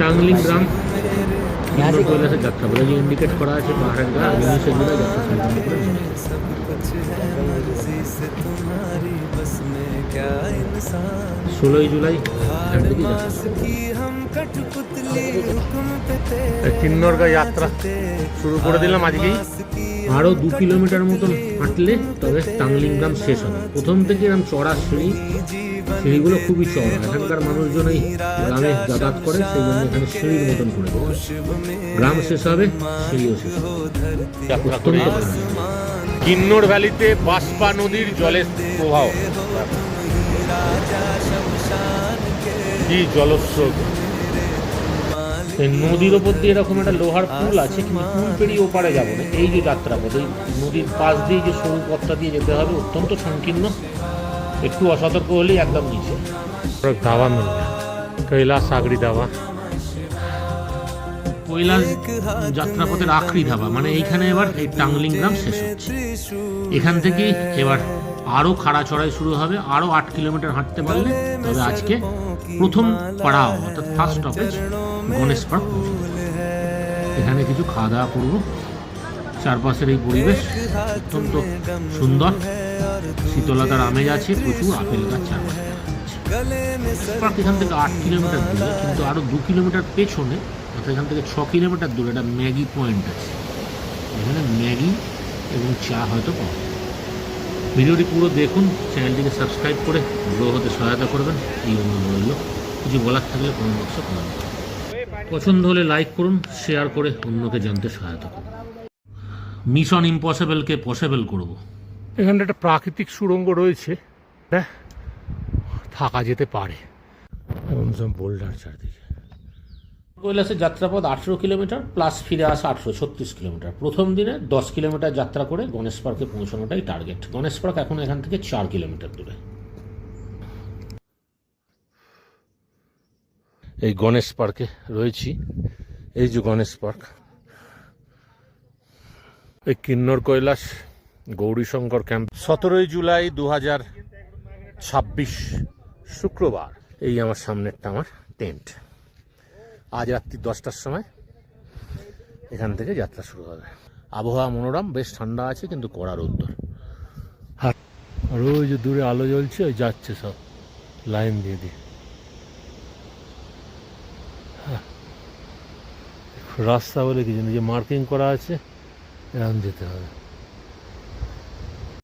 টাংলিং গ্রাম কিন্নর কৈলাসের যাত্রা বলে যে ইন্ডিকেট করা আছে পাহাড়ের গা 19 জুলাই যাত্রা সম্পন্ন করে নেমে গেছে। 16 জুলাই এখান থেকে কিন্নরগা যাত্রা শুরু করে দিলাম আজকেই। আরও 2 কিলোমিটার মতন হাঁটলে তবে টাংলিং গ্রাম শেষ হবে। প্রথম থেকে এরকম চড়া সিঁড়িগুলো খুবই চড়া। এখানকার মানুষজন এই গ্রামে যাতায়াত করে, সেই জন্য এখানে সিঁড়ির মতন করে দেবে। গ্রাম শেষ হবে, সিঁড়িও শেষ হবে। কিন্নর ভ্যালিতে বাঁশপা নদীর জলের প্রবাহ, কি জলস্রোত। নদীর ওপর দিয়ে এরকম একটা লোহার পুল আছে, কিন্তু পুল পেরিয়ে ওপারে যাবো না। এই যে যাত্রাপথ, এই নদীর পাশ দিয়ে যে সরু পথটা দিয়ে যেতে হবে, অত্যন্ত সংকীর্ণ। একটু অসতর্ক হলেই একদম নিচে। দাওয়া মিলবে কৈলাস আগড়ি দাওয়া, কৈলাস যাত্রাপথের আখড়ি ধাবা, মানে এইখানে এবার এই টাংলিং গ্রাম শেষ হচ্ছে। এখান থেকে এবার আরও খাড়া চড়াই শুরু হবে। আরও 8 কিলোমিটার হাঁটতে পারলে তবে আজকে প্রথম পাড়াও, অর্থাৎ ফার্স্ট স্টপেজ গণেশ পার্ক পৌঁছে। এখানে কিছু খাওয়া দাওয়া করবো। চারপাশের এই পরিবেশ অত্যন্ত সুন্দর, শীতলতার আমেজ আছে, প্রচুর আপেল গাছ চারপাশে। পার্ক এখান থেকে 8 কিলোমিটার দূরে, কিন্তু আরও 2 কিলোমিটার পেছনে, অর্থাৎ এখান থেকে 6 কিলোমিটার দূরে একটা ম্যাগি পয়েন্ট আছে। এখানে ম্যাগি এবং চা হয়তো পাওয়া যায়। ভিডিওটি পুরো দেখুন, চ্যানেলটিকে সাবস্ক্রাইব করে গ্রো হতে সহায়তা করবেন, এই অনুরোধ রইল। কিছু বলার থাকলে কমেন্ট বক্সে কমেন্ট করুন। পছন্দ হলে লাইক করুন, শেয়ার করে অন্যকে জানতে সহায়তা করুন। মিশন ইম্পসিবলকে পসিবল করব। এখানে একটা প্রাকৃতিক সুড়ঙ্গ রয়েছে, থাকা যেতে পারে। এবং সব বোল্ডার চারদিকে। কৈলাসের যাত্রাপথ 18 কিলোমিটার প্লাস ফিরে আসা 836 কিলোমিটার। প্রথম দিনে 10 কিলোমিটার যাত্রা করে গণেশ পার্কে পৌঁছানোটাই টার্গেট। গণেশ পার্ক এখন এখান থেকে 4 কিলোমিটার দূরে। এই গণেশ পার্কে রয়েছি। এই যে গণেশ পার্ক, এই কিন্নর কৈলাস গৌরীশঙ্কর ক্যাম্প। 17 জুলাই 2026 শুক্রবার। এই আমার সামনেরটা আমার টেন্ট। আজ রাত্রি 10টার সময় এখান থেকে যাত্রা শুরু হবে। আবহাওয়া মনোরম, বেশ ঠান্ডা আছে, কিন্তু কড়া রোদ্দুর। আর ওই যে দূরে আলো জ্বলছে, ওই যাচ্ছে সব লাইন দিয়ে দিয়ে। রাস্তা বলে কিছু যে মার্কিং করা আছে, এরকম যেতে হবে।